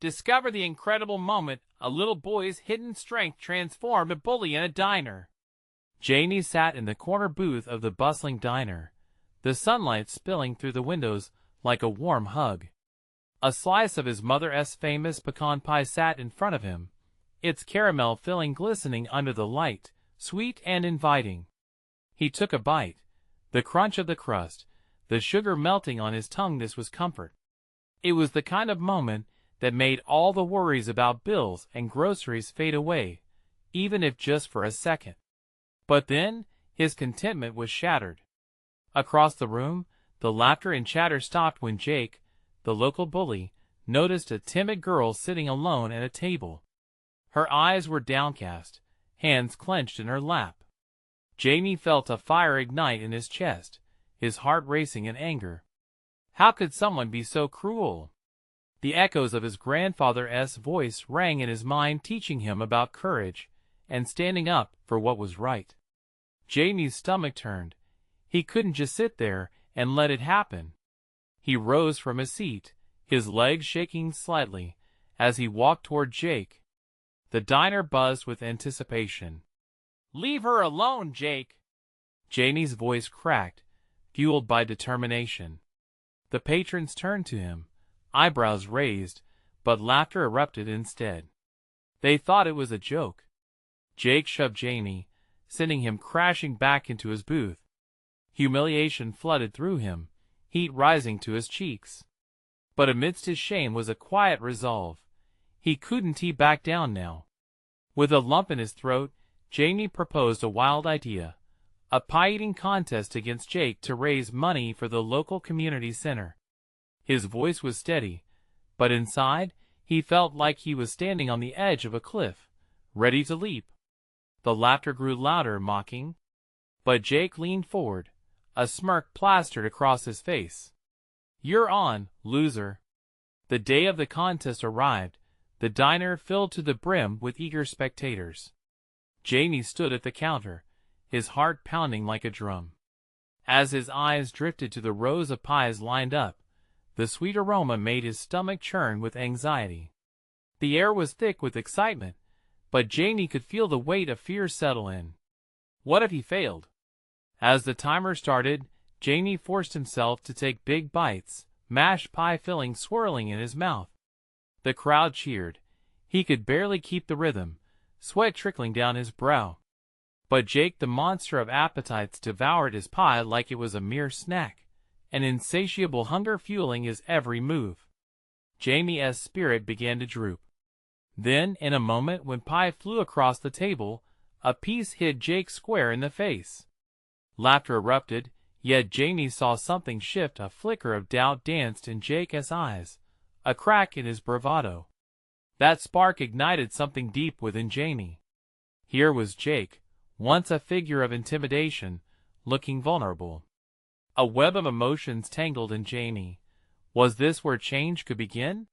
Discover the incredible moment a little boy's hidden strength transformed a bully in a diner. Janie sat in the corner booth of the bustling diner, the sunlight spilling through the windows like a warm hug. A slice of his mother's famous pecan pie sat in front of him, its caramel filling glistening under the light, sweet and inviting. He took a bite, the crunch of the crust, the sugar melting on his tongue. This was comfort. It was the kind of moment that made all the worries about bills and groceries fade away, even if just for a second. But then, his contentment was shattered. Across the room, the laughter and chatter stopped when Jake, the local bully, noticed a timid girl sitting alone at a table. Her eyes were downcast, hands clenched in her lap. Jamie felt a fire ignite in his chest, his heart racing in anger. How could someone be so cruel? The echoes of his grandfather's voice rang in his mind, teaching him about courage and standing up for what was right. Jamie's stomach turned. He couldn't just sit there and let it happen. He rose from his seat, his legs shaking slightly, as he walked toward Jake. The diner buzzed with anticipation. "Leave her alone, Jake!" Jamie's voice cracked, fueled by determination. The patrons turned to him, eyebrows raised, but laughter erupted instead. They thought it was a joke. Jake shoved Jamie, sending him crashing back into his booth. Humiliation flooded through him, heat rising to his cheeks. But amidst his shame was a quiet resolve. He couldn't back down now. With a lump in his throat, Jamie proposed a wild idea, a pie-eating contest against Jake to raise money for the local community center. His voice was steady, but inside, he felt like he was standing on the edge of a cliff, ready to leap. The laughter grew louder, mocking. But Jake leaned forward, a smirk plastered across his face. "You're on, loser." The day of the contest arrived, the diner filled to the brim with eager spectators. Jamie stood at the counter, his heart pounding like a drum. As his eyes drifted to the rows of pies lined up, the sweet aroma made his stomach churn with anxiety. The air was thick with excitement, but Jamie could feel the weight of fear settle in. What if he failed? As the timer started, Jamie forced himself to take big bites, mashed pie filling swirling in his mouth. The crowd cheered. He could barely keep the rhythm, sweat trickling down his brow. But Jake, the monster of appetites, devoured his pie like it was a mere snack, an insatiable hunger fueling his every move. Jamie's spirit began to droop. Then, in a moment when pie flew across the table, a piece hit Jake square in the face. Laughter erupted, yet Jamie saw something shift. A flicker of doubt danced in Jake's eyes, a crack in his bravado. That spark ignited something deep within Jamie. Here was Jake, once a figure of intimidation, looking vulnerable. A web of emotions tangled in Jamie. Was this where change could begin?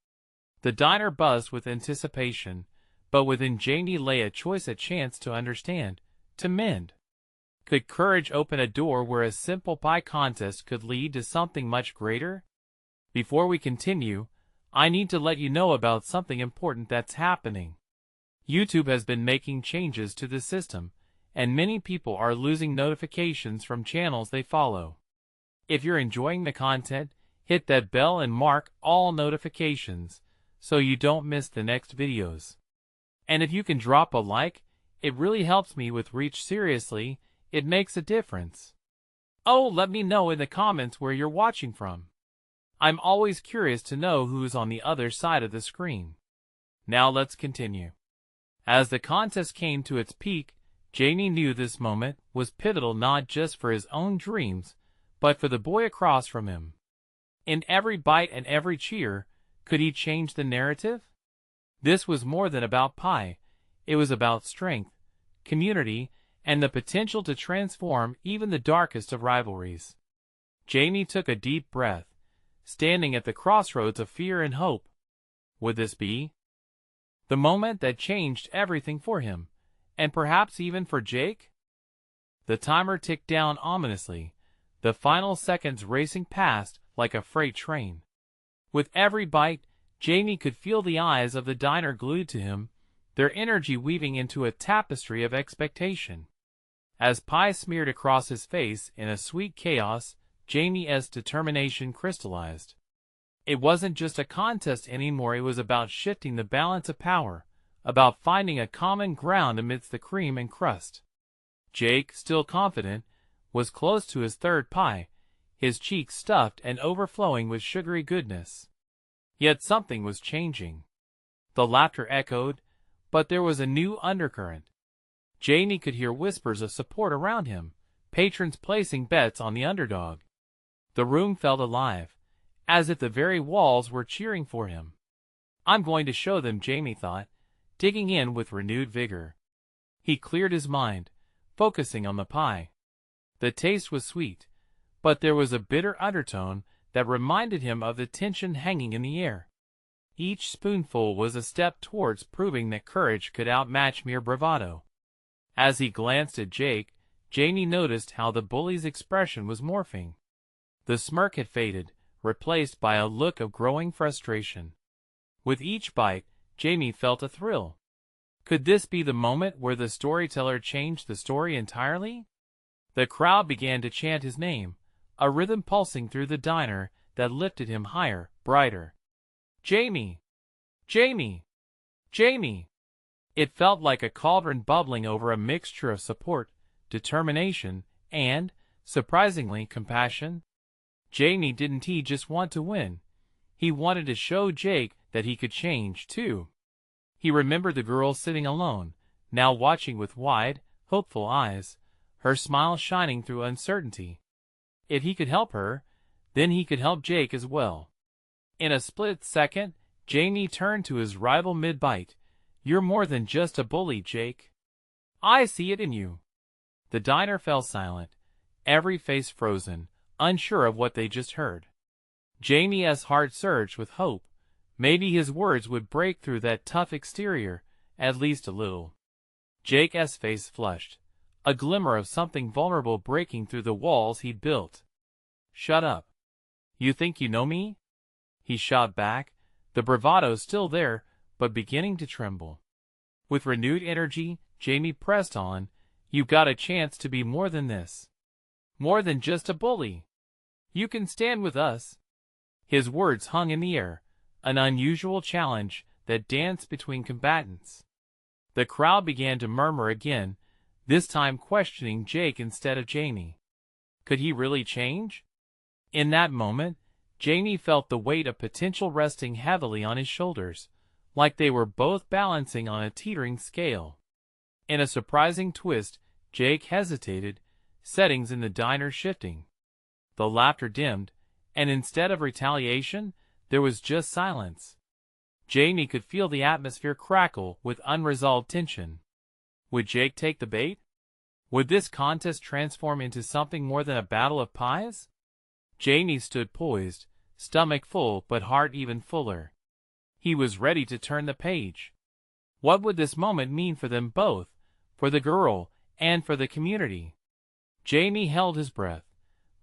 The diner buzzed with anticipation, but within Jamie lay a choice, a chance to understand, to mend. Could courage open a door where a simple pie contest could lead to something much greater? Before we continue, I need to let you know about something important that's happening. YouTube has been making changes to the system, and many people are losing notifications from channels they follow. If you're enjoying the content, hit that bell and mark all notifications so you don't miss the next videos. And if you can drop a like, it really helps me with reach. Seriously, it makes a difference. Oh, let me know in the comments where you're watching from. I'm always curious to know who's on the other side of the screen. Now let's continue. As the contest came to its peak, Jamie knew this moment was pivotal, not just for his own dreams, but for the boy across from him. In every bite and every cheer, could he change the narrative? This was more than about pie. It was about strength, community, and the potential to transform even the darkest of rivalries. Jamie took a deep breath, standing at the crossroads of fear and hope. Would this be the moment that changed everything for him, and perhaps even for Jake? The timer ticked down ominously, the final seconds racing past like a freight train. With every bite, Jamie could feel the eyes of the diner glued to him, their energy weaving into a tapestry of expectation. As pie smeared across his face in a sweet chaos, Jamie's determination crystallized. It wasn't just a contest anymore, it was about shifting the balance of power, about finding a common ground amidst the cream and crust. Jake, still confident, was close to his third pie, his cheeks stuffed and overflowing with sugary goodness. Yet something was changing. The laughter echoed, but there was a new undercurrent. Jamie could hear whispers of support around him, patrons placing bets on the underdog. The room felt alive, as if the very walls were cheering for him. "I'm going to show them," Jamie thought, digging in with renewed vigor. He cleared his mind, focusing on the pie. The taste was sweet, but there was a bitter undertone that reminded him of the tension hanging in the air. Each spoonful was a step towards proving that courage could outmatch mere bravado. As he glanced at Jake, Jamie noticed how the bully's expression was morphing. The smirk had faded, replaced by a look of growing frustration. With each bite, Jamie felt a thrill. Could this be the moment where the storyteller changed the story entirely? The crowd began to chant his name, a rhythm pulsing through the diner that lifted him higher, brighter. "Jamie! Jamie! Jamie!" It felt like a cauldron bubbling over, a mixture of support, determination, and, surprisingly, compassion. Jamie didn't just want to win. He wanted to show Jake that he could change, too. He remembered the girl sitting alone, now watching with wide, hopeful eyes, her smile shining through uncertainty. If he could help her, then he could help Jake as well. In a split second, Jamie turned to his rival mid-bite. "You're more than just a bully, Jake. I see it in you." The diner fell silent, every face frozen, unsure of what they just heard. Jamie's heart surged with hope. Maybe his words would break through that tough exterior, at least a little. Jake's face flushed, a glimmer of something vulnerable breaking through the walls he'd built. "Shut up. You think you know me?" he shot back, the bravado still there, but beginning to tremble. With renewed energy, Jamie pressed on. "You've got a chance to be more than this. More than just a bully. You can stand with us." His words hung in the air, an unusual challenge that danced between combatants. The crowd began to murmur again, this time questioning Jake instead of Jamie. Could he really change? In that moment, Jamie felt the weight of potential resting heavily on his shoulders, like they were both balancing on a teetering scale. In a surprising twist, Jake hesitated, settings in the diner shifting. The laughter dimmed, and instead of retaliation, there was just silence. Jamie could feel the atmosphere crackle with unresolved tension. Would Jake take the bait? Would this contest transform into something more than a battle of pies? Jamie stood poised, stomach full but heart even fuller. He was ready to turn the page. What would this moment mean for them both, for the girl, and for the community? Jamie held his breath,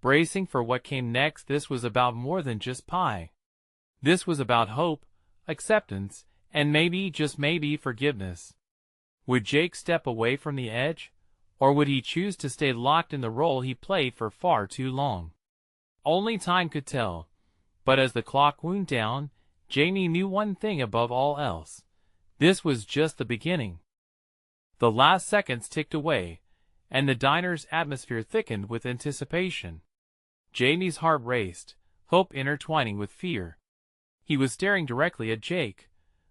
bracing for what came next. This was about more than just pie. This was about hope, acceptance, and maybe, just maybe, forgiveness. Would Jake step away from the edge, or would he choose to stay locked in the role he played for far too long? Only time could tell, but as the clock wound down, Jamie knew one thing above all else. This was just the beginning. The last seconds ticked away, and the diner's atmosphere thickened with anticipation. Jamie's heart raced, hope intertwining with fear. He was staring directly at Jake,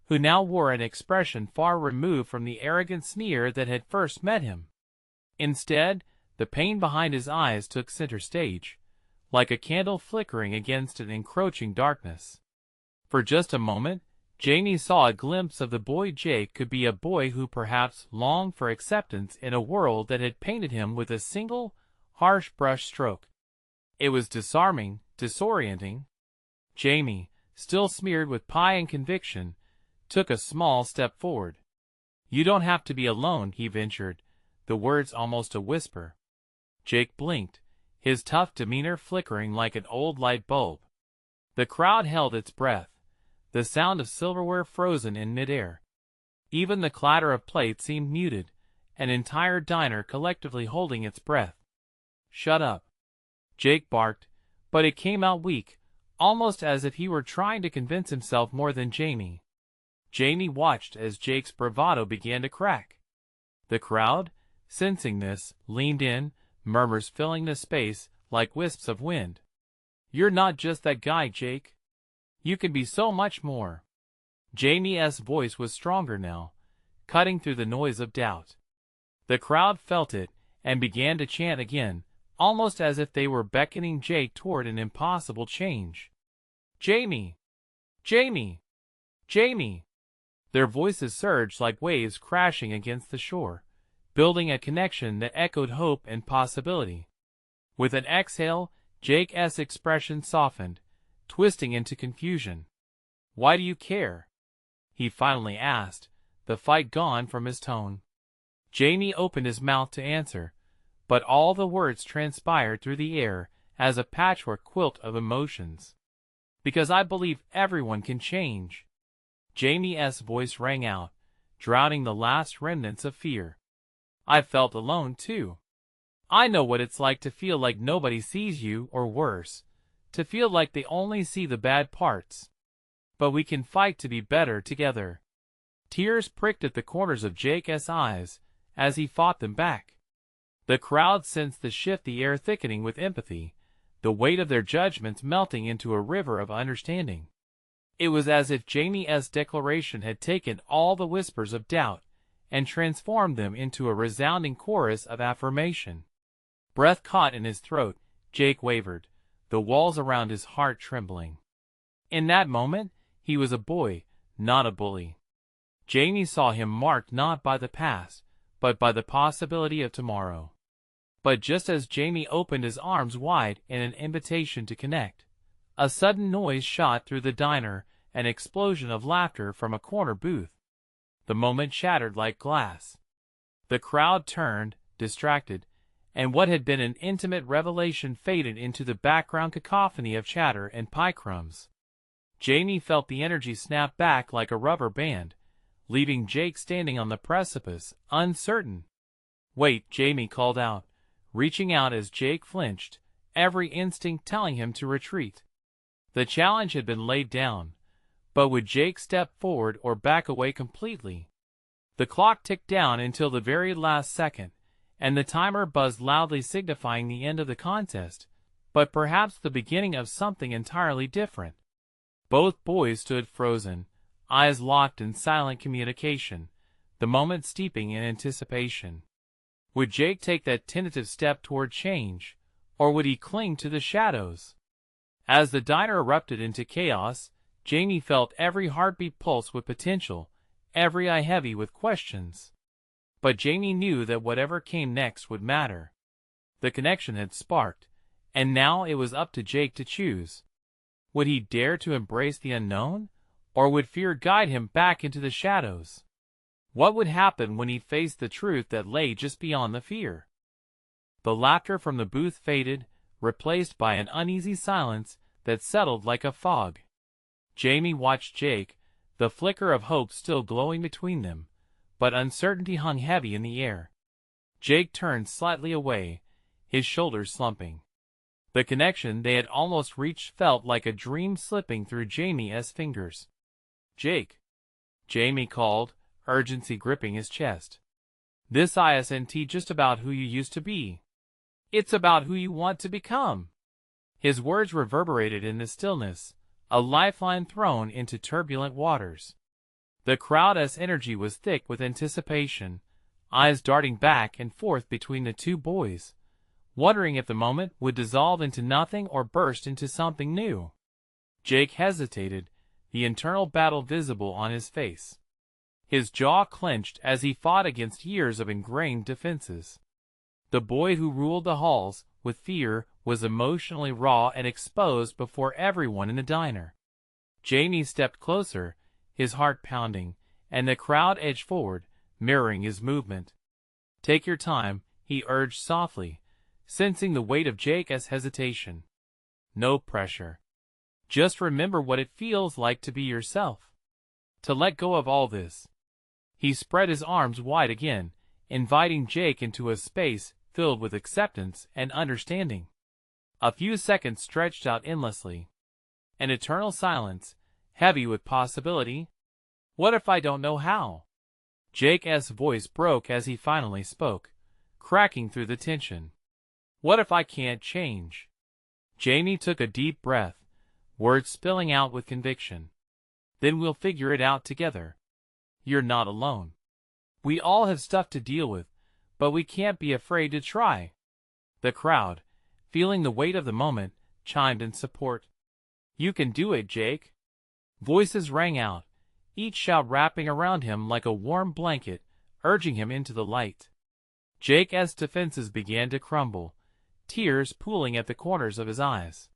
who now wore an expression far removed from the arrogant sneer that had first met him. Instead, the pain behind his eyes took center stage, like a candle flickering against an encroaching darkness. For just a moment, Jamie saw a glimpse of the boy Jake could be, a boy who perhaps longed for acceptance in a world that had painted him with a single, harsh brush stroke. It was disarming, disorienting. Jamie, still smeared with pie and conviction, took a small step forward. "You don't have to be alone," he ventured, the words almost a whisper. Jake blinked, his tough demeanor flickering like an old light bulb. The crowd held its breath, the sound of silverware frozen in midair. Even the clatter of plates seemed muted, an entire diner collectively holding its breath. "Shut up," Jake barked, but it came out weak, almost as if he were trying to convince himself more than Jamie. Jamie watched as Jake's bravado began to crack. The crowd, sensing this, leaned in, murmurs filling the space like wisps of wind. "You're not just that guy, Jake. You can be so much more." Jamie's voice was stronger now, cutting through the noise of doubt. The crowd felt it and began to chant again, almost as if they were beckoning Jake toward an impossible change. "Jamie! Jamie! Jamie!" Their voices surged like waves crashing against the shore, building a connection that echoed hope and possibility. With an exhale, Jake's expression softened, twisting into confusion. "Why do you care?" he finally asked, the fight gone from his tone. Jamie opened his mouth to answer, but all the words transpired through the air as a patchwork quilt of emotions. "Because I believe everyone can change." Jamie's voice rang out, drowning the last remnants of fear. "I felt alone, too. I know what it's like to feel like nobody sees you, or worse, to feel like they only see the bad parts. But we can fight to be better together." Tears pricked at the corners of Jake's eyes as he fought them back. The crowd sensed the shift, the air thickening with empathy, the weight of their judgments melting into a river of understanding. It was as if Jamie's declaration had taken all the whispers of doubt and transformed them into a resounding chorus of affirmation. Breath caught in his throat, Jake wavered, the walls around his heart trembling. In that moment, he was a boy, not a bully. Jamie saw him marked not by the past, but by the possibility of tomorrow. But just as Jamie opened his arms wide in an invitation to connect, a sudden noise shot through the diner, an explosion of laughter from a corner booth. The moment shattered like glass. The crowd turned, distracted, and what had been an intimate revelation faded into the background cacophony of chatter and pie crumbs. Jamie felt the energy snap back like a rubber band, leaving Jake standing on the precipice, uncertain. "Wait," Jamie called out, reaching out as Jake flinched, every instinct telling him to retreat. The challenge had been laid down, but would Jake step forward or back away completely? The clock ticked down until the very last second, and the timer buzzed loudly signifying the end of the contest, but perhaps the beginning of something entirely different. Both boys stood frozen, eyes locked in silent communication, the moment steeping in anticipation. Would Jake take that tentative step toward change, or would he cling to the shadows? As the diner erupted into chaos, Jamie felt every heartbeat pulse with potential, every eye heavy with questions. But Jamie knew that whatever came next would matter. The connection had sparked, and now it was up to Jake to choose. Would he dare to embrace the unknown, or would fear guide him back into the shadows? What would happen when he faced the truth that lay just beyond the fear? The laughter from the booth faded, replaced by an uneasy silence that settled like a fog. Jamie watched Jake, the flicker of hope still glowing between them, but uncertainty hung heavy in the air. Jake turned slightly away, his shoulders slumping. The connection they had almost reached felt like a dream slipping through Jamie's fingers. "Jake," Jamie called, urgency gripping his chest. "This isn't just about who you used to be. It's about who you want to become." His words reverberated in the stillness, a lifeline thrown into turbulent waters. The crowd's energy was thick with anticipation, eyes darting back and forth between the two boys, wondering if the moment would dissolve into nothing or burst into something new. Jake hesitated, the internal battle visible on his face. His jaw clenched as he fought against years of ingrained defenses. The boy who ruled the halls with fear was emotionally raw and exposed before everyone in the diner. Jamie stepped closer, his heart pounding, and the crowd edged forward, mirroring his movement. "Take your time," he urged softly, sensing the weight of Jake's hesitation. "No pressure." Just remember what it feels like to be yourself. To let go of all this. He spread his arms wide again, inviting Jake into a space filled with acceptance and understanding. A few seconds stretched out endlessly. An eternal silence, heavy with possibility. What if I don't know how? Jake's voice broke as he finally spoke, cracking through the tension. What if I can't change? Jamie took a deep breath, words spilling out with conviction. Then we'll figure it out together. You're not alone. We all have stuff to deal with, but we can't be afraid to try. The crowd, feeling the weight of the moment, chimed in support. You can do it, Jake. Voices rang out, each shout wrapping around him like a warm blanket, urging him into the light. Jake's defenses began to crumble, tears pooling at the corners of his eyes.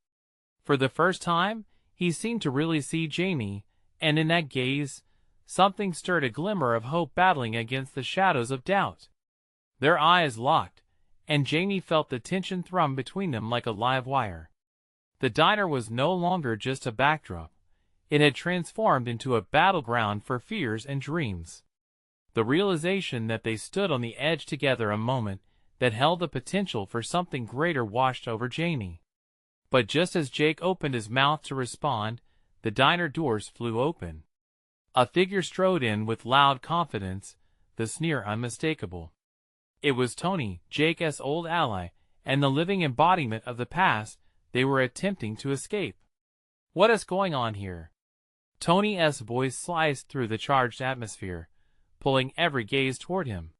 For the first time, he seemed to really see Jamie, and in that gaze, something stirred a glimmer of hope battling against the shadows of doubt. Their eyes locked, and Jamie felt the tension thrum between them like a live wire. The diner was no longer just a backdrop. It had transformed into a battleground for fears and dreams. The realization that they stood on the edge together a moment that held the potential for something greater washed over Jamie. But just as Jake opened his mouth to respond, the diner doors flew open. A figure strode in with loud confidence, the sneer unmistakable. It was Tony, Jake's old ally, and the living embodiment of the past they were attempting to escape. What is going on here? Tony's voice sliced through the charged atmosphere, pulling every gaze toward him.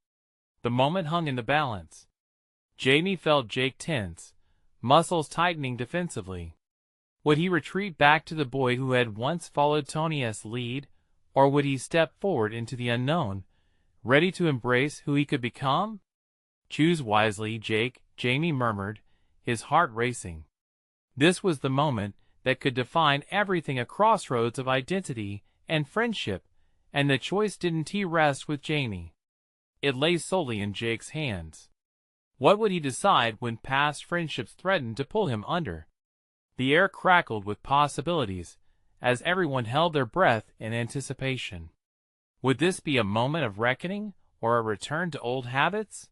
The moment hung in the balance. Jamie felt Jake tense, muscles tightening defensively. Would he retreat back to the boy who had once followed Tony's lead, or would he step forward into the unknown, ready to embrace who he could become? Choose wisely, Jake, Jamie murmured, his heart racing. This was the moment that could define everything, a crossroads of identity and friendship, and the choice didn't rest with Jamie. It lay solely in Jake's hands. What would he decide when past friendships threatened to pull him under? The air crackled with possibilities, as everyone held their breath in anticipation. Would this be a moment of reckoning, or a return to old habits?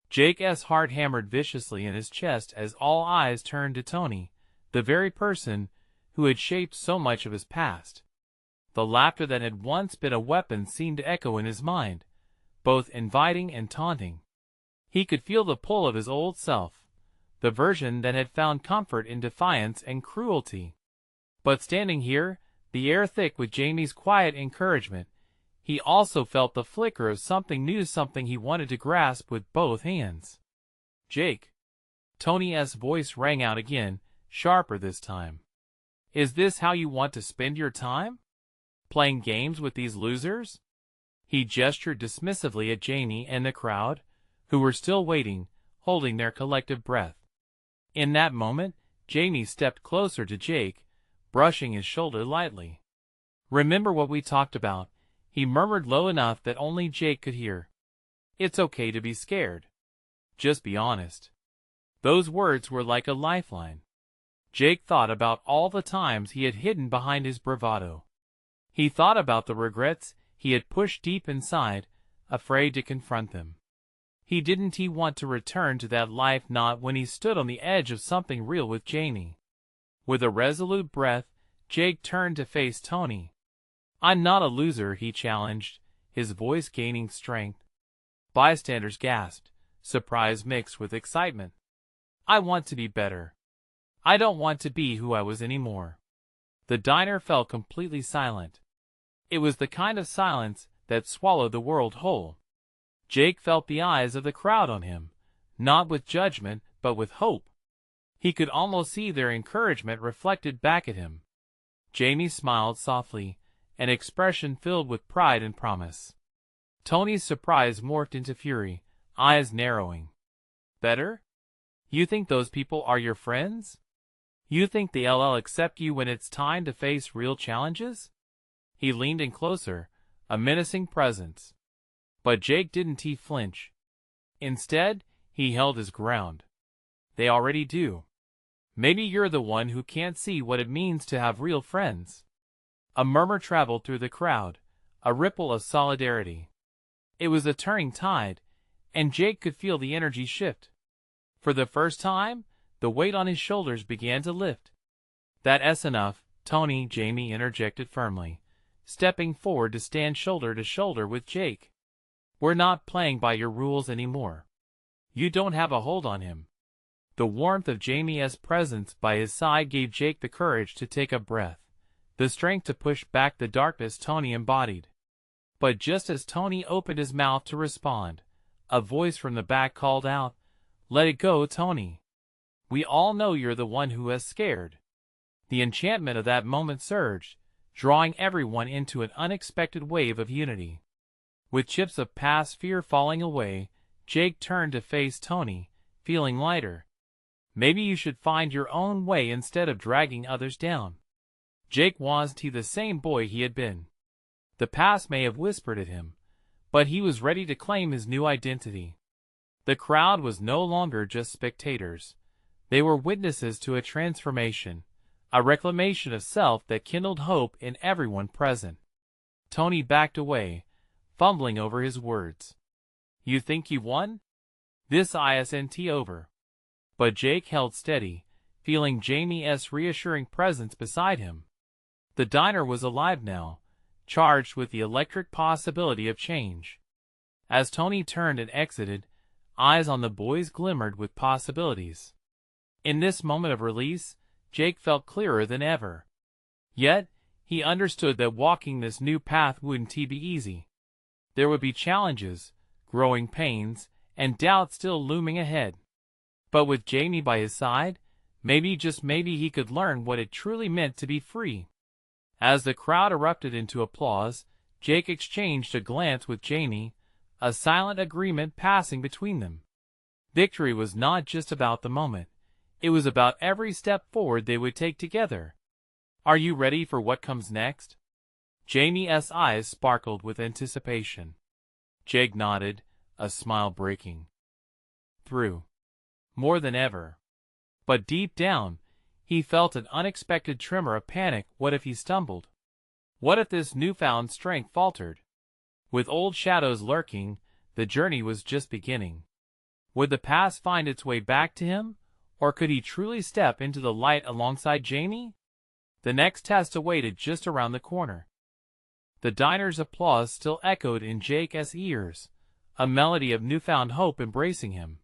Jake's heart hammered viciously in his chest as all eyes turned to Tony, the very person who had shaped so much of his past. The laughter that had once been a weapon seemed to echo in his mind, both inviting and taunting. He could feel the pull of his old self, the version that had found comfort in defiance and cruelty. But standing here, the air thick with Jamie's quiet encouragement, he also felt the flicker of something new, something he wanted to grasp with both hands. Jake. Tony's voice rang out again, sharper this time. Is this how you want to spend your time? Playing games with these losers? He gestured dismissively at Jamie and the crowd, who were still waiting, holding their collective breath. In that moment, Jamie stepped closer to Jake, brushing his shoulder lightly. Remember what we talked about, he murmured low enough that only Jake could hear. It's okay to be scared. Just be honest. Those words were like a lifeline. Jake thought about all the times he had hidden behind his bravado. He thought about the regrets he had pushed deep inside, afraid to confront them. Didn't he want to return to that life, not when he stood on the edge of something real with Jamie? With a resolute breath, Jake turned to face Tony. I'm not a loser, he challenged, his voice gaining strength. Bystanders gasped, surprise mixed with excitement. I want to be better. I don't want to be who I was anymore. The diner fell completely silent. It was the kind of silence that swallowed the world whole. Jake felt the eyes of the crowd on him, not with judgment, but with hope. He could almost see their encouragement reflected back at him. Jamie smiled softly, an expression filled with pride and promise. Tony's surprise morphed into fury, eyes narrowing. Better? You think those people are your friends? You think they'll accept you when it's time to face real challenges? He leaned in closer, a menacing presence. But Jake didn't flinch. Instead, he held his ground. They already do. Maybe you're the one who can't see what it means to have real friends. A murmur traveled through the crowd, a ripple of solidarity. It was a turning tide, and Jake could feel the energy shift. For the first time, the weight on his shoulders began to lift. That's enough, Tony, Jamie interjected firmly, stepping forward to stand shoulder to shoulder with Jake. We're not playing by your rules anymore. You don't have a hold on him. The warmth of Jamie's presence by his side gave Jake the courage to take a breath, the strength to push back the darkness Tony embodied. But just as Tony opened his mouth to respond, a voice from the back called out, "Let it go, Tony. We all know you're the one who is scared." The enchantment of that moment surged, drawing everyone into an unexpected wave of unity. With chips of past fear falling away, Jake turned to face Tony, feeling lighter. Maybe you should find your own way instead of dragging others down. Jake wasn't the same boy he had been. The past may have whispered at him, but he was ready to claim his new identity. The crowd was no longer just spectators. They were witnesses to a transformation, a reclamation of self that kindled hope in everyone present. Tony backed away, fumbling over his words. You think you won? This isn't over. But Jake held steady, feeling Jamie's reassuring presence beside him. The diner was alive now, charged with the electric possibility of change. As Tony turned and exited, eyes on the boys glimmered with possibilities. In this moment of release, Jake felt clearer than ever. Yet, he understood that walking this new path wouldn't be easy. There would be challenges, growing pains, and doubt still looming ahead. But with Jamie by his side, maybe, just maybe, he could learn what it truly meant to be free. As the crowd erupted into applause, Jake exchanged a glance with Jamie, a silent agreement passing between them. Victory was not just about the moment. It was about every step forward they would take together. Are you ready for what comes next? Jamie's eyes sparkled with anticipation. Jake nodded, a smile breaking through. More than ever. But deep down, he felt an unexpected tremor of panic. What if he stumbled? What if this newfound strength faltered? With old shadows lurking, the journey was just beginning. Would the past find its way back to him, or could he truly step into the light alongside Jamie? The next test awaited just around the corner. The diner's applause still echoed in Jake's ears, a melody of newfound hope embracing him.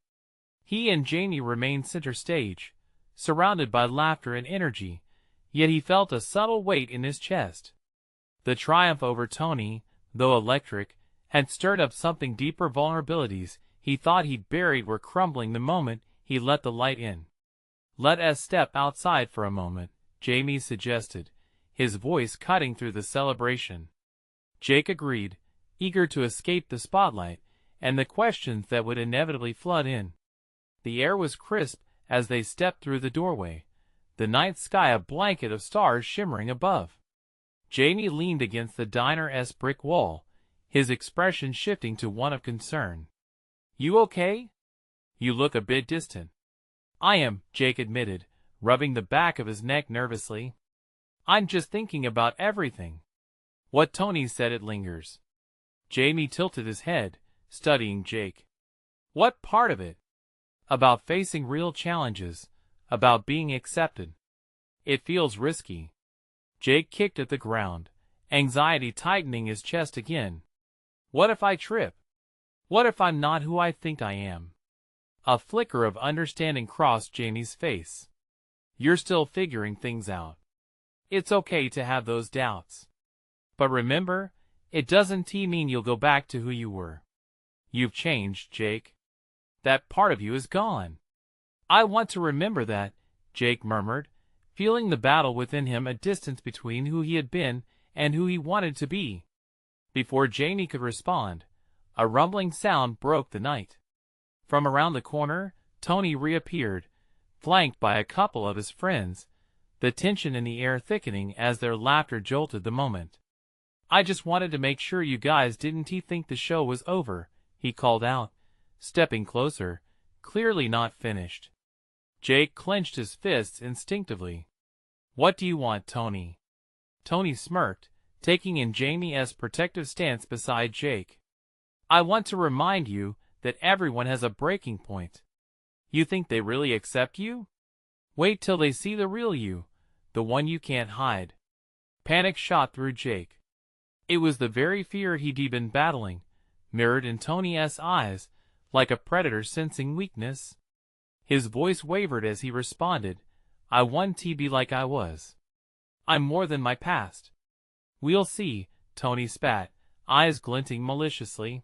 He and Jamie remained center stage, surrounded by laughter and energy, yet he felt a subtle weight in his chest. The triumph over Tony, though electric, had stirred up something deeper. Vulnerabilities he thought he'd buried were crumbling the moment he let the light in. Let us step outside for a moment, Jamie suggested, his voice cutting through the celebration. Jake agreed, eager to escape the spotlight and the questions that would inevitably flood in. The air was crisp as they stepped through the doorway, the night sky a blanket of stars shimmering above. Jamie leaned against the diner's brick wall, his expression shifting to one of concern. You okay? You look a bit distant. I am, Jake admitted, rubbing the back of his neck nervously. I'm just thinking about everything. What Tony said. It lingers. Jamie tilted his head, studying Jake. What part of it? About facing real challenges, about being accepted. It feels risky. Jake kicked at the ground, anxiety tightening his chest again. What if I trip? What if I'm not who I think I am? A flicker of understanding crossed Jamie's face. You're still figuring things out. It's okay to have those doubts. But remember, it doesn't mean you'll go back to who you were. You've changed, Jake. That part of you is gone. I want to remember that, Jake murmured, feeling the battle within him, a distance between who he had been and who he wanted to be. Before Jamie could respond, a rumbling sound broke the night. From around the corner, Tony reappeared, flanked by a couple of his friends, the tension in the air thickening as their laughter jolted the moment. I just wanted to make sure you guys didn't think the show was over, he called out, stepping closer, clearly not finished. Jake clenched his fists instinctively. What do you want, Tony? Tony smirked, taking in Jamie's protective stance beside Jake. I want to remind you that everyone has a breaking point. You think they really accept you? Wait till they see the real you, the one you can't hide. Panic shot through Jake. It was the very fear he'd been battling, mirrored in Tony's eyes, like a predator sensing weakness. His voice wavered as he responded, I want to be like I was. I'm more than my past. We'll see, Tony spat, eyes glinting maliciously.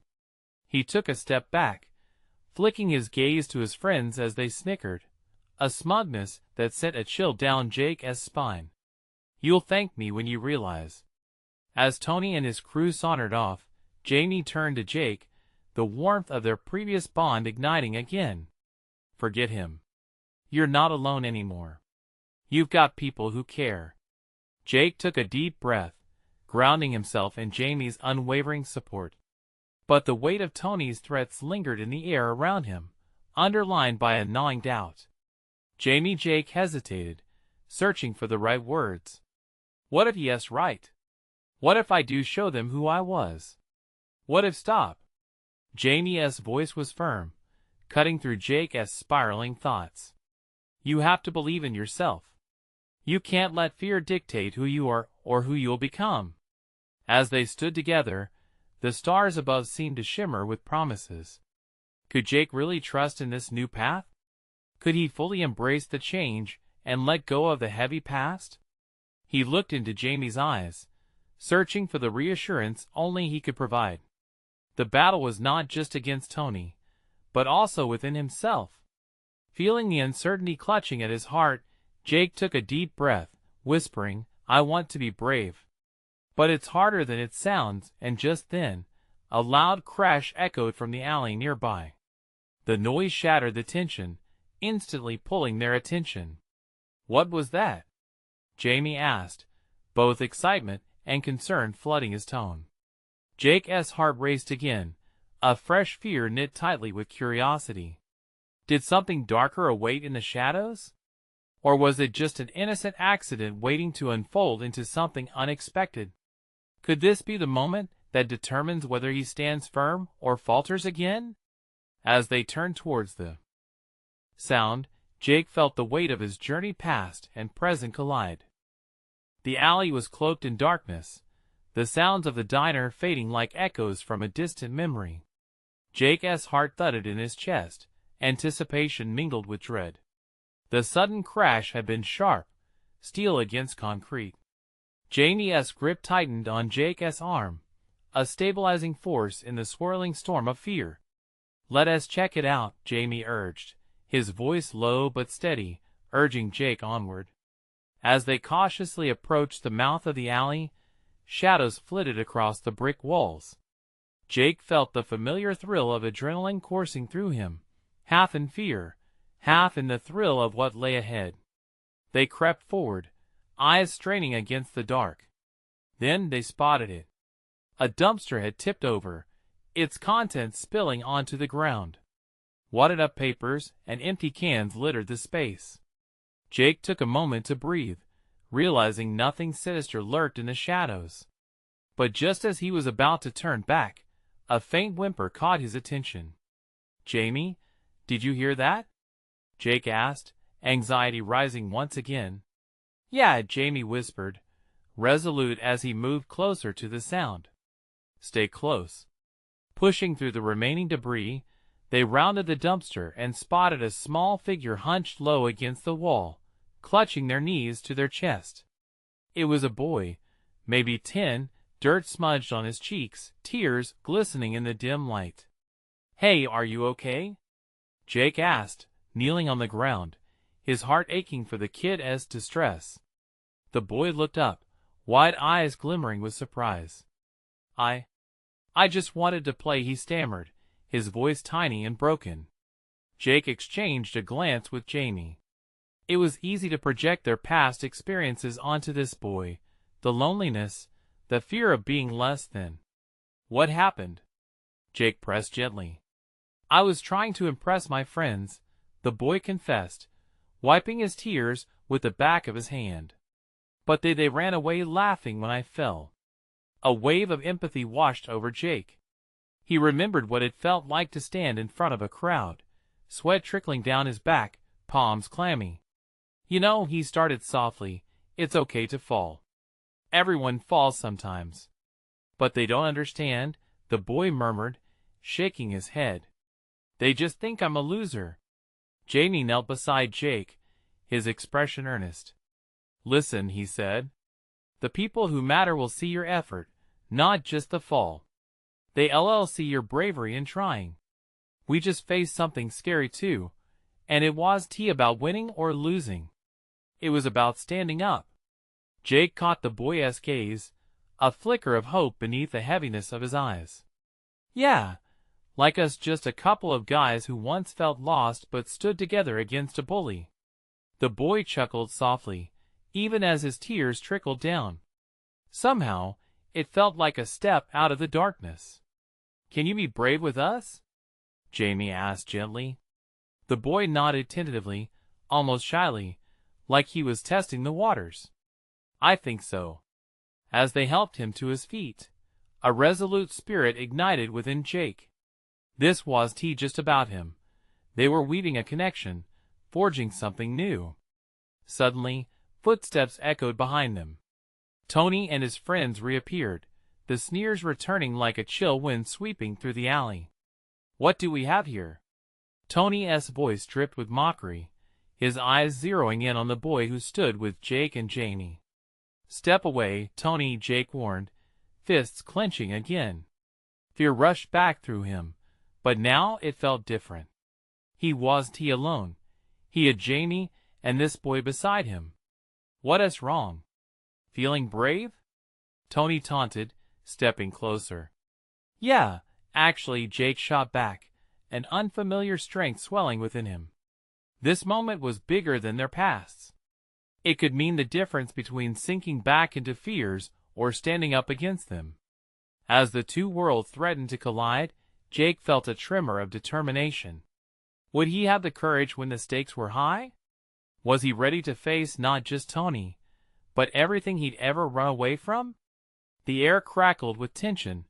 He took a step back, flicking his gaze to his friends as they snickered, a smugness that sent a chill down Jake's spine. You'll thank me when you realize. As Tony and his crew sauntered off, Jamie turned to Jake, the warmth of their previous bond igniting again. Forget him. You're not alone anymore. You've got people who care. Jake took a deep breath, grounding himself in Jamie's unwavering support. But the weight of Tony's threats lingered in the air around him, underlined by a gnawing doubt. Jake hesitated, searching for the right words. What if yes, right? What if I do show them who I was? What if stop? Jamie's voice was firm, cutting through Jake's spiraling thoughts. You have to believe in yourself. You can't let fear dictate who you are or who you'll become. As they stood together, the stars above seemed to shimmer with promises. Could Jake really trust in this new path? Could he fully embrace the change and let go of the heavy past? He looked into Jamie's eyes, searching for the reassurance only he could provide. The battle was not just against Tony, but also within himself. Feeling the uncertainty clutching at his heart, Jake took a deep breath, whispering, I want to be brave. But it's harder than it sounds, and just then, a loud crash echoed from the alley nearby. The noise shattered the tension, instantly pulling their attention. What was that? Jamie asked, both excitement and concern flooding his tone. Jake's heart raced again, a fresh fear knit tightly with curiosity. Did something darker await in the shadows? Or was it just an innocent accident waiting to unfold into something unexpected? Could this be the moment that determines whether he stands firm or falters again? As they turned towards the sound, Jake felt the weight of his journey past and present collide. The alley was cloaked in darkness, the sounds of the diner fading like echoes from a distant memory. Jake's heart thudded in his chest, anticipation mingled with dread. The sudden crash had been sharp, steel against concrete. Jamie's grip tightened on Jake's arm, a stabilizing force in the swirling storm of fear. Let us check it out, Jamie urged, his voice low but steady, urging Jake onward. As they cautiously approached the mouth of the alley, shadows flitted across the brick walls. Jake felt the familiar thrill of adrenaline coursing through him, half in fear, half in the thrill of what lay ahead. They crept forward, eyes straining against the dark. Then they spotted it. A dumpster had tipped over, its contents spilling onto the ground. Wadded up papers and empty cans littered the space. Jake took a moment to breathe, realizing nothing sinister lurked in the shadows. But just as he was about to turn back, a faint whimper caught his attention. Jamie, did you hear that? Jake asked, anxiety rising once again. Yeah, Jamie whispered, resolute as he moved closer to the sound. Stay close. Pushing through the remaining debris, they rounded the dumpster and spotted a small figure hunched low against the wall, clutching their knees to their chest. It was a boy, maybe 10, dirt smudged on his cheeks, tears glistening in the dim light. Hey, are you okay? Jake asked, kneeling on the ground, his heart aching for the kid's distress. The boy looked up, wide eyes glimmering with surprise. I just wanted to play, he stammered, his voice tiny and broken. Jake exchanged a glance with Jamie. It was easy to project their past experiences onto this boy, the loneliness, the fear of being less than. What happened? Jake pressed gently. I was trying to impress my friends, the boy confessed, wiping his tears with the back of his hand. But they ran away laughing when I fell. A wave of empathy washed over Jake. He remembered what it felt like to stand in front of a crowd, sweat trickling down his back, palms clammy. You know, he started softly, it's okay to fall. Everyone falls sometimes. But they don't understand, the boy murmured, shaking his head. They just think I'm a loser. Jamie knelt beside Jake, his expression earnest. Listen, he said. The people who matter will see your effort, not just the fall. They'll see your bravery in trying. We just faced something scary too, and it wasn't about winning or losing. It was about standing up. Jake caught the boy's gaze, a flicker of hope beneath the heaviness of his eyes. Yeah, like us, just a couple of guys who once felt lost but stood together against a bully. The boy chuckled softly, even as his tears trickled down. Somehow, it felt like a step out of the darkness. Can you be brave with us? Jamie asked gently. The boy nodded tentatively, almost shyly, like he was testing the waters. I think so. As they helped him to his feet, a resolute spirit ignited within Jake. This wasn't just about him. They were weaving a connection, forging something new. Suddenly, footsteps echoed behind them. Tony and his friends reappeared, the sneers returning like a chill wind sweeping through the alley. What do we have here? Tony's voice dripped with mockery, his eyes zeroing in on the boy who stood with Jake and Jamie. Step away, Tony, Jake warned, fists clenching again. Fear rushed back through him, but now it felt different. He wasn't alone. He had Jamie and this boy beside him. What's wrong? Feeling brave? Tony taunted, stepping closer. Yeah, actually, Jake shot back, an unfamiliar strength swelling within him. This moment was bigger than their pasts. It could mean the difference between sinking back into fears or standing up against them. As the two worlds threatened to collide, Jake felt a tremor of determination. Would he have the courage when the stakes were high? Was he ready to face not just Tony, but everything he'd ever run away from? The air crackled with tension,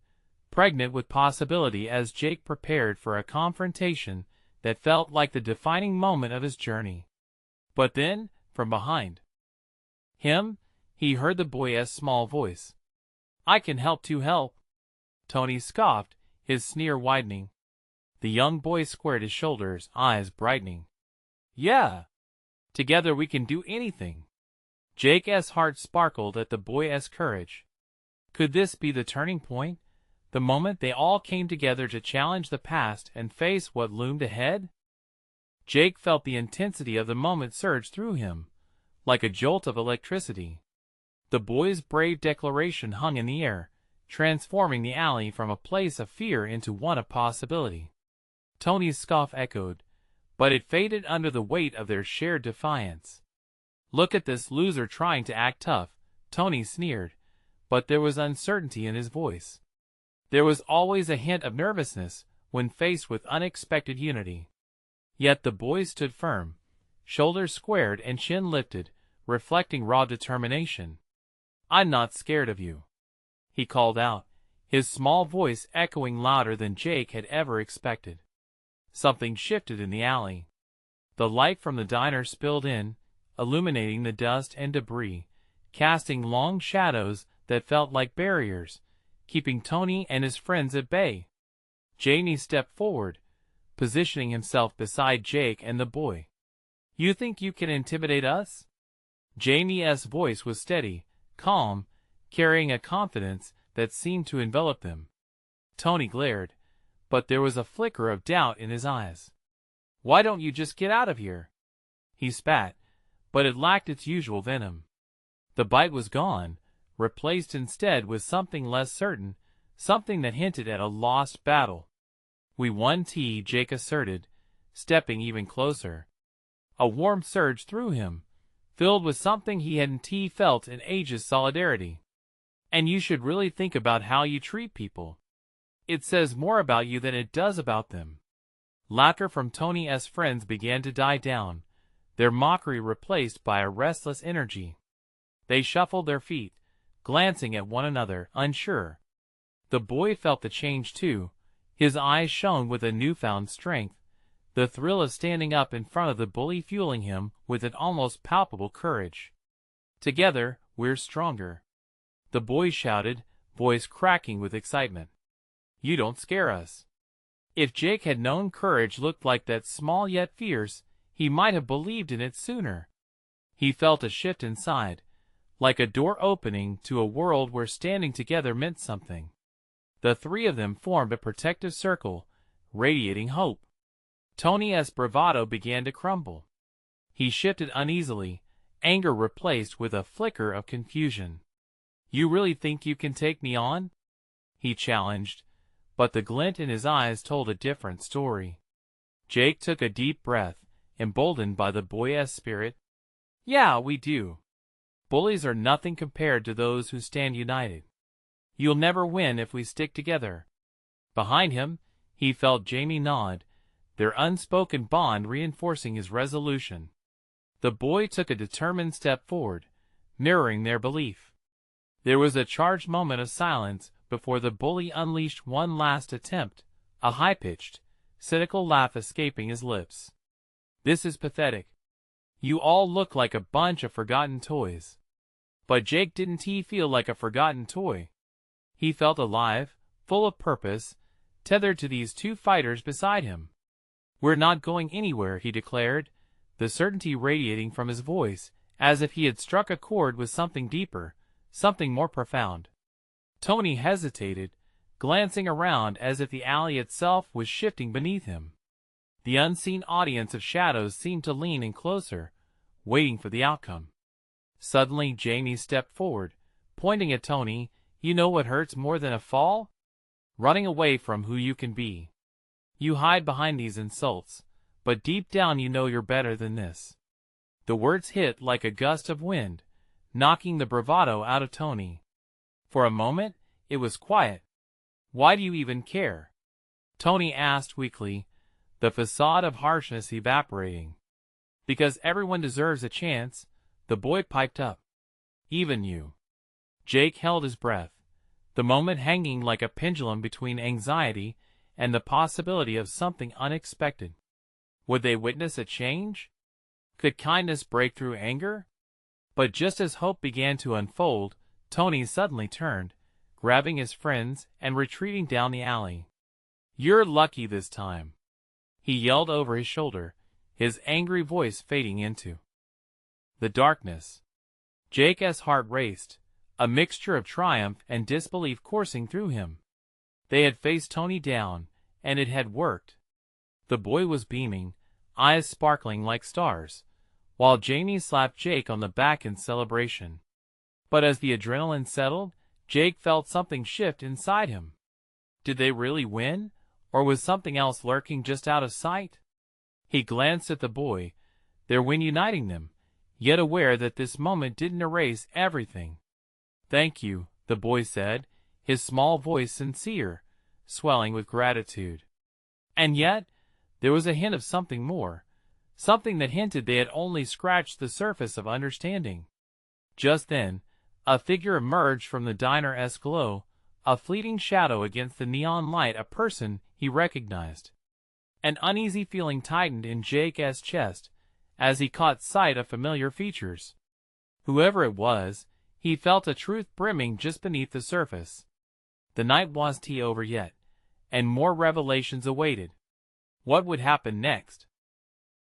pregnant with possibility as Jake prepared for a confrontation that felt like the defining moment of his journey. But then, from behind him, he heard the boy's small voice. I can help to help. Tony scoffed, his sneer widening. The young boy squared his shoulders, eyes brightening. Yeah, together we can do anything. Jake's heart sparkled at the boy's courage. Could this be the turning point, the moment they all came together to challenge the past and face what loomed ahead? Jake felt the intensity of the moment surge through him, like a jolt of electricity. The boy's brave declaration hung in the air, transforming the alley from a place of fear into one of possibility. Tony's scoff echoed, but it faded under the weight of their shared defiance. Look at this loser trying to act tough, Tony sneered, but there was uncertainty in his voice. There was always a hint of nervousness when faced with unexpected unity. Yet the boy stood firm, shoulders squared and chin lifted, reflecting raw determination. I'm not scared of you, he called out, his small voice echoing louder than Jake had ever expected. Something shifted in the alley. The light from the diner spilled in, illuminating the dust and debris, casting long shadows that felt like barriers, keeping Tony and his friends at bay. Jamie stepped forward, positioning himself beside Jake and the boy. You think you can intimidate us? Jamie's voice was steady, calm, carrying a confidence that seemed to envelop them. Tony glared, but there was a flicker of doubt in his eyes. Why don't you just get out of here? He spat, but it lacked its usual venom. The bite was gone, replaced instead with something less certain, something that hinted at a lost battle. We won, Jake asserted, stepping even closer. A warm surge through him, filled with something he hadn't felt in ages: solidarity. And you should really think about how you treat people. It says more about you than it does about them. Laughter from Tony's friends began to die down, their mockery replaced by a restless energy. They shuffled their feet, glancing at one another, unsure. The boy felt the change too. His eyes shone with a newfound strength, the thrill of standing up in front of the bully fueling him with an almost palpable courage. "Together, we're stronger," the boy shouted, voice cracking with excitement. "You don't scare us." If Jake had known courage looked like that, small yet fierce, he might have believed in it sooner. He felt a shift inside, like a door opening to a world where standing together meant something. The three of them formed a protective circle, radiating hope. Tony's bravado began to crumble. He shifted uneasily, anger replaced with a flicker of confusion. "You really think you can take me on?" he challenged, but the glint in his eyes told a different story. Jake took a deep breath, emboldened by the boy's spirit. "Yeah, we do. Bullies are nothing compared to those who stand united. You'll never win if we stick together." Behind him, he felt Jamie nod, their unspoken bond reinforcing his resolution. The boy took a determined step forward, mirroring their belief. There was a charged moment of silence before the bully unleashed one last attempt, a high-pitched, cynical laugh escaping his lips. "This is pathetic. You all look like a bunch of forgotten toys." But Jake didn't feel like a forgotten toy. He felt alive, full of purpose, tethered to these two fighters beside him. "We're not going anywhere," he declared, the certainty radiating from his voice, as if he had struck a chord with something deeper, something more profound. Tony hesitated, glancing around as if the alley itself was shifting beneath him. The unseen audience of shadows seemed to lean in closer, waiting for the outcome. Suddenly Jamie stepped forward, pointing at Tony. "You know what hurts more than a fall? Running away from who you can be. You hide behind these insults, but deep down you know you're better than this." The words hit like a gust of wind, knocking the bravado out of Tony. For a moment, it was quiet. "Why do you even care?" Tony asked weakly, the facade of harshness evaporating. "Because everyone deserves a chance," the boy piped up. "Even you." Jake held his breath, the moment hanging like a pendulum between anxiety and the possibility of something unexpected. Would they witness a change? Could kindness break through anger? But just as hope began to unfold, Tony suddenly turned, grabbing his friends and retreating down the alley. "You're lucky this time," he yelled over his shoulder, his angry voice fading into the darkness. Jake's heart raced, a mixture of triumph and disbelief coursing through him. They had faced Tony down, and it had worked. The boy was beaming, eyes sparkling like stars, while Jamie slapped Jake on the back in celebration. But as the adrenaline settled, Jake felt something shift inside him. Did they really win, or was something else lurking just out of sight? He glanced at the boy, their win uniting them, yet aware that this moment didn't erase everything. "Thank you," the boy said, his small voice sincere, swelling with gratitude. And yet, there was a hint of something more, something that hinted they had only scratched the surface of understanding. Just then, a figure emerged from the diner's glow, a fleeting shadow against the neon light, a person he recognized. An uneasy feeling tightened in Jake's chest as he caught sight of familiar features. Whoever it was, he felt a truth brimming just beneath the surface. The night wasn't over yet, and more revelations awaited. What would happen next?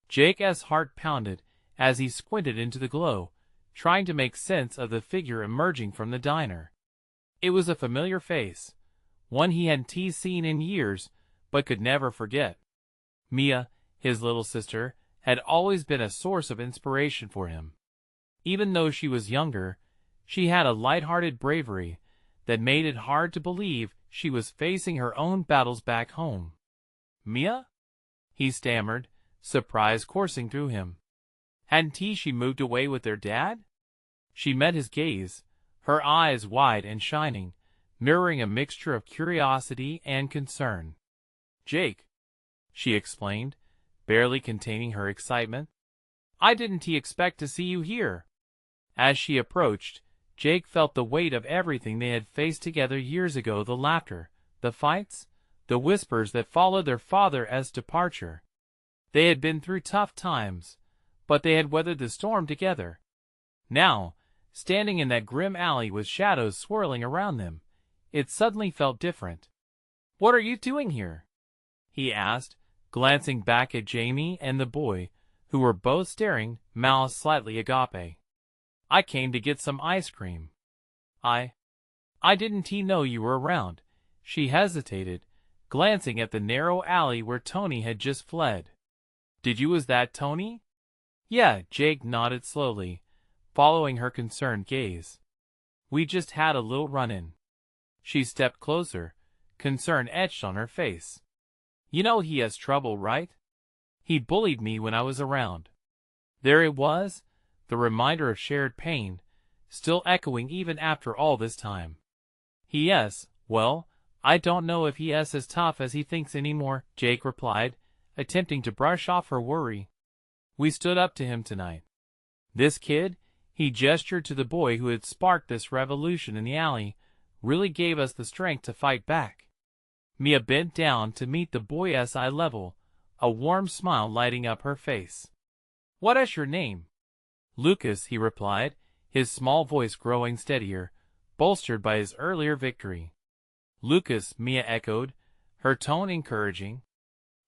Jake's heart pounded as he squinted into the glow, trying to make sense of the figure emerging from the diner. It was a familiar face, one he hadn't seen in years, but could never forget. Mia, his little sister, had always been a source of inspiration for him. Even though she was younger, she had a light-hearted bravery that made it hard to believe she was facing her own battles back home. "Mia?" he stammered, surprise coursing through him. Hadn't she moved away with their dad? She met his gaze, her eyes wide and shining, mirroring a mixture of curiosity and concern. "Jake," she explained, barely containing her excitement. I didn't expect to see you here." As she approached, Jake felt the weight of everything they had faced together years ago, the laughter, the fights, the whispers that followed their father's departure. They had been through tough times, but they had weathered the storm together. Now, standing in that grim alley with shadows swirling around them, it suddenly felt different. "What are you doing here?" he asked, glancing back at Jamie and the boy, who were both staring, mouths slightly agape. "I came to get some ice cream." I didn't know you were around." She hesitated, glancing at the narrow alley where Tony had just fled. "Did you? Was that Tony?" "Yeah," Jake nodded slowly, following her concerned gaze. "We just had a little run-in." She stepped closer, concern etched on her face. "You know he has trouble, right? He bullied me when I was around." There it was, the reminder of shared pain, still echoing even after all this time. "Yes, well, I don't know if he's as tough as he thinks anymore," Jake replied, attempting to brush off her worry. "We stood up to him tonight. This kid," he gestured to the boy who had sparked this revolution in the alley, "really gave us the strength to fight back." Mia bent down to meet the boy's eye level, a warm smile lighting up her face. "What is your name?" "Lucas," he replied, his small voice growing steadier, bolstered by his earlier victory. "Lucas," Mia echoed, her tone encouraging.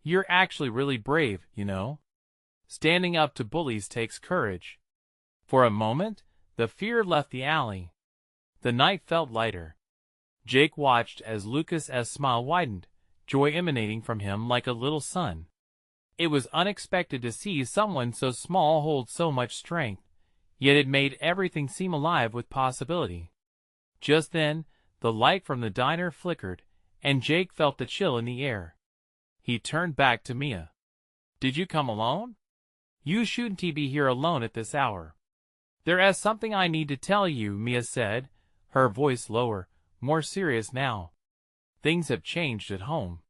"You're actually really brave, you know. Standing up to bullies takes courage." For a moment, the fear left the alley. The night felt lighter. Jake watched as Lucas's smile widened, joy emanating from him like a little sun. It was unexpected to see someone so small hold so much strength, yet it made everything seem alive with possibility. Just then, the light from the diner flickered, and Jake felt the chill in the air. He turned back to Mia. "Did you come alone? You shouldn't be here alone at this hour." "There is something I need to tell you," Mia said, her voice lower, more serious now. "Things have changed at home.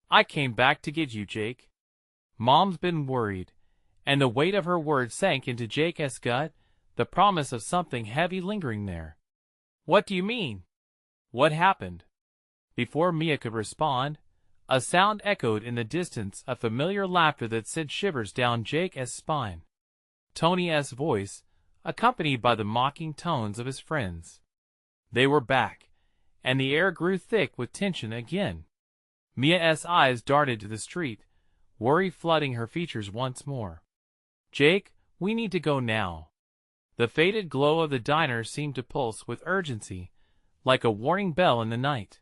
I came back to get you, Jake. Mom's been worried," and the weight of her words sank into Jake's gut, the promise of something heavy lingering there. "What do you mean? What happened?" Before Mia could respond, a sound echoed in the distance, a familiar laughter that sent shivers down Jake's spine. Tony's voice, accompanied by the mocking tones of his friends. They were back, and the air grew thick with tension again. Mia's eyes darted to the street, worry flooding her features once more. "Jake, we need to go now." The faded glow of the diner seemed to pulse with urgency, like a warning bell in the night.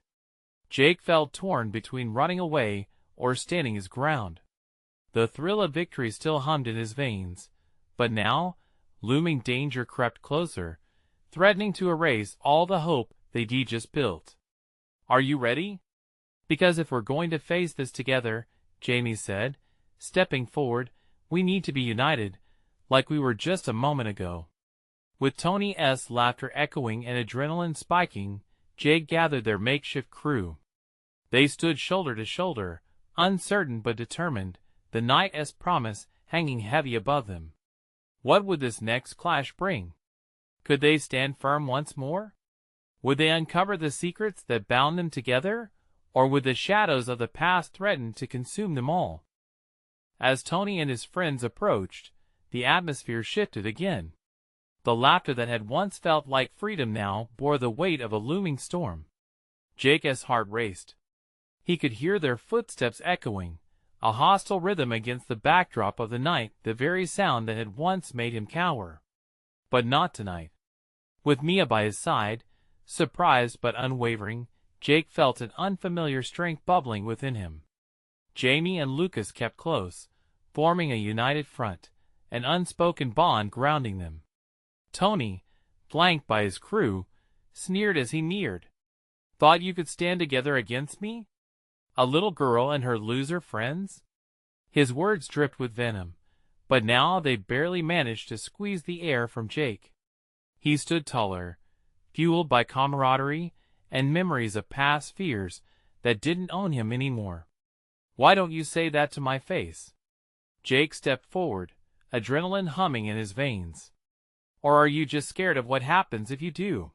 Jake felt torn between running away or standing his ground. The thrill of victory still hummed in his veins, but now, looming danger crept closer, threatening to erase all the hope they'd just built. "Are you ready? Because if we're going to face this together," Jamie said, stepping forward, "we need to be united, like we were just a moment ago." With Tony's laughter echoing and adrenaline spiking, Jake gathered their makeshift crew. They stood shoulder to shoulder, uncertain but determined, the night's promise hanging heavy above them. What would this next clash bring? Could they stand firm once more? Would they uncover the secrets that bound them together, or would the shadows of the past threaten to consume them all? As Tony and his friends approached, the atmosphere shifted again. The laughter that had once felt like freedom now bore the weight of a looming storm. Jake's heart raced. He could hear their footsteps echoing, a hostile rhythm against the backdrop of the night, the very sound that had once made him cower. But not tonight. With Mia by his side, surprised but unwavering, Jake felt an unfamiliar strength bubbling within him. Jamie and Lucas kept close, forming a united front, an unspoken bond grounding them. Tony, flanked by his crew, sneered as he neared. "Thought you could stand together against me? A little girl and her loser friends?" His words dripped with venom, but now they barely managed to squeeze the air from Jake. He stood taller, fueled by camaraderie and memories of past fears that didn't own him anymore. "Why don't you say that to my face?" Jake stepped forward, adrenaline humming in his veins. Or are you just scared of what happens if you do?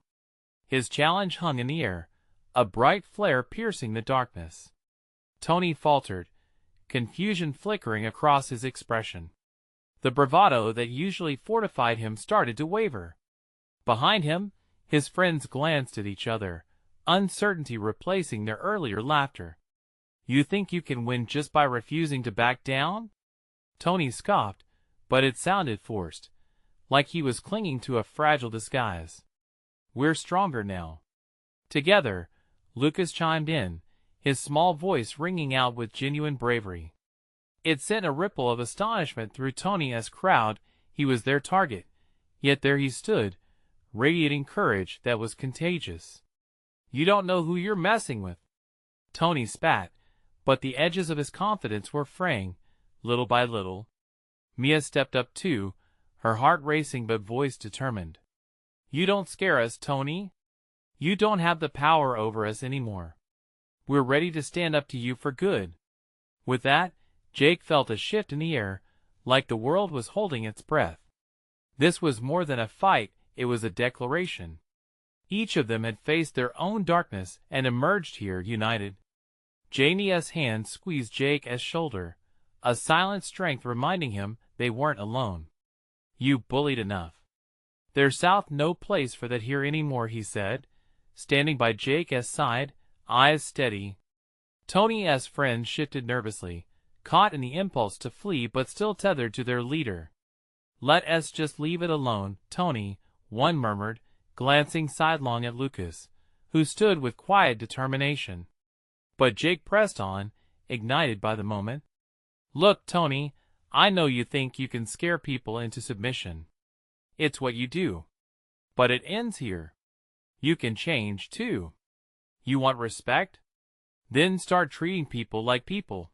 His challenge hung in the air, a bright flare piercing the darkness. Tony faltered, confusion flickering across his expression. The bravado that usually fortified him started to waver. Behind him, his friends glanced at each other, uncertainty replacing their earlier laughter. You think you can win just by refusing to back down? Tony scoffed, but it sounded forced, like he was clinging to a fragile disguise. We're stronger now. Together, Lucas chimed in, his small voice ringing out with genuine bravery. It sent a ripple of astonishment through Tony's crowd. He was their target, yet there he stood, radiating courage that was contagious. You don't know who you're messing with. Tony spat, but the edges of his confidence were fraying, little by little. Mia stepped up too, her heart racing but voice determined. You don't scare us, Tony. You don't have the power over us anymore. We're ready to stand up to you for good. With that, Jake felt a shift in the air, like the world was holding its breath. This was more than a fight, it was a declaration. Each of them had faced their own darkness and emerged here united. Janie's hand squeezed Jake's shoulder, a silent strength reminding him they weren't alone. You bullied enough. There's no place for that here anymore, he said, standing by Jake's side, eyes steady. Tony's friends shifted nervously, caught in the impulse to flee but still tethered to their leader. Let us just leave it alone, Tony, one murmured, glancing sidelong at Lucas, who stood with quiet determination. But Jake pressed on, ignited by the moment. Look, Tony, I know you think you can scare people into submission. It's what you do. But it ends here. You can change, too. You want respect? Then start treating people like people.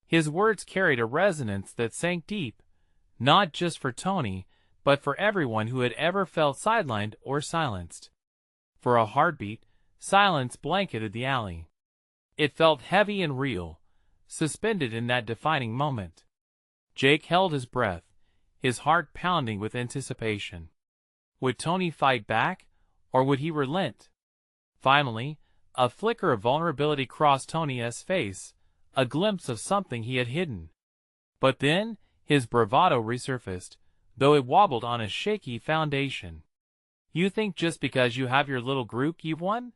His words carried a resonance that sank deep, not just for Tony, but for everyone who had ever felt sidelined or silenced. For a heartbeat, silence blanketed the alley. It felt heavy and real, suspended in that defining moment. Jake held his breath, his heart pounding with anticipation. Would Tony fight back, or would he relent? Finally, a flicker of vulnerability crossed Tony's face, a glimpse of something he had hidden. But then, his bravado resurfaced, though it wobbled on a shaky foundation. You think just because you have your little group you've won?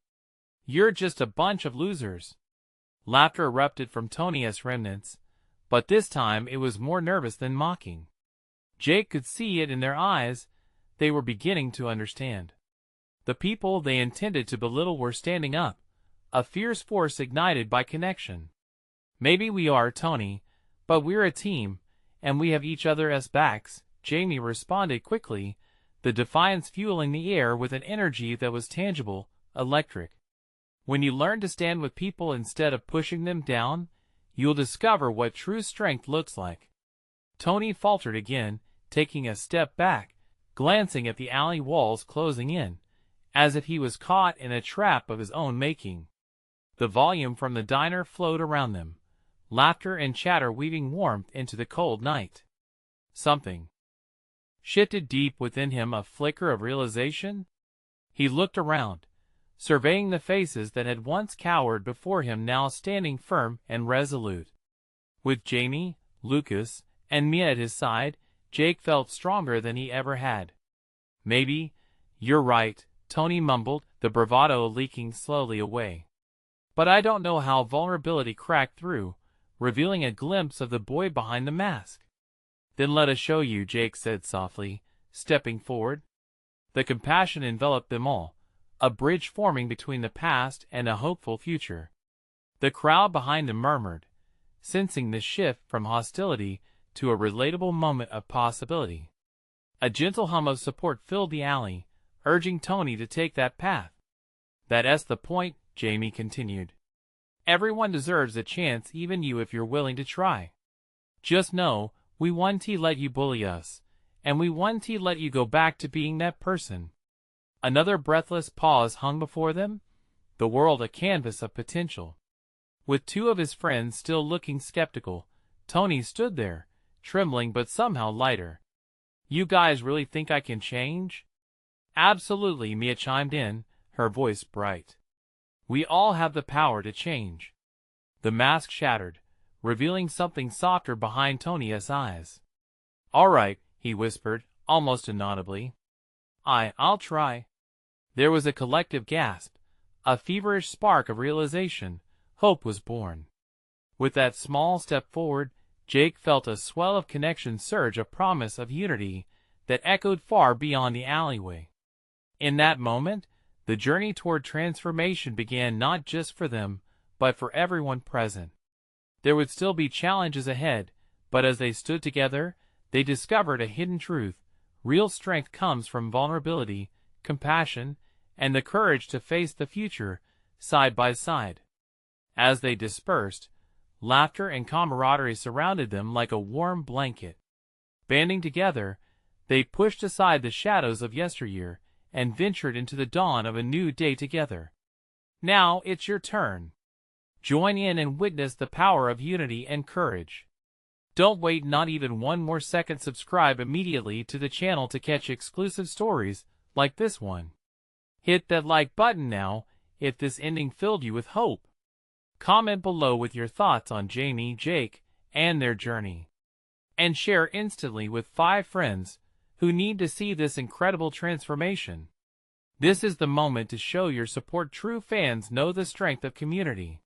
You're just a bunch of losers. Laughter erupted from Tony's remnants, but this time it was more nervous than mocking. Jake could see it in their eyes, they were beginning to understand. The people they intended to belittle were standing up, a fierce force ignited by connection. Maybe we are, Tony, but we're a team, and we have each other's backs, Jamie responded quickly, the defiance fueling the air with an energy that was tangible, electric. When you learn to stand with people instead of pushing them down, you'll discover what true strength looks like. Tony faltered again, taking a step back, glancing at the alley walls closing in, as if he was caught in a trap of his own making. The volume from the diner flowed around them, laughter and chatter weaving warmth into the cold night. Something shifted deep within him, a flicker of realization. He looked around, surveying the faces that had once cowered before him now standing firm and resolute. With Jamie, Lucas, and Mia at his side, Jake felt stronger than he ever had. Maybe, you're right, Tony mumbled, the bravado leaking slowly away. But I don't know how. Vulnerability cracked through, revealing a glimpse of the boy behind the mask. Then let us show you, Jake said softly, stepping forward. The compassion enveloped them all, a bridge forming between the past and a hopeful future. The crowd behind him murmured, sensing the shift from hostility to a relatable moment of possibility. A gentle hum of support filled the alley, urging Tony to take that path. That's the point, Jamie continued. Everyone deserves a chance, even you, if you're willing to try. Just know, we won't let you bully us, and we won't let you go back to being that person. Another breathless pause hung before them, the world a canvas of potential. With two of his friends still looking skeptical, Tony stood there, trembling but somehow lighter. You guys really think I can change? Absolutely, Mia chimed in, her voice bright. We all have the power to change. The mask shattered, revealing something softer behind Tonia's eyes. All right, he whispered, almost inaudibly. I'll try. There was a collective gasp, a feverish spark of realization. Hope was born. With that small step forward, Jake felt a swell of connection surge, a promise of unity that echoed far beyond the alleyway. In that moment, the journey toward transformation began, not just for them, but for everyone present. There would still be challenges ahead, but as they stood together, they discovered a hidden truth. Real strength comes from vulnerability, compassion, and the courage to face the future side by side. As they dispersed, laughter and camaraderie surrounded them like a warm blanket. Banding together, they pushed aside the shadows of yesteryear and ventured into the dawn of a new day together. Now it's your turn. Join in and witness the power of unity and courage. Don't wait not even one more second. Subscribe immediately to the channel to catch exclusive stories like this one. Hit that like button now if this ending filled you with hope. Comment below with your thoughts on Jamie, Jake, and their journey. And share instantly with 5 friends who need to see this incredible transformation. This is the moment to show your support. True fans know the strength of community.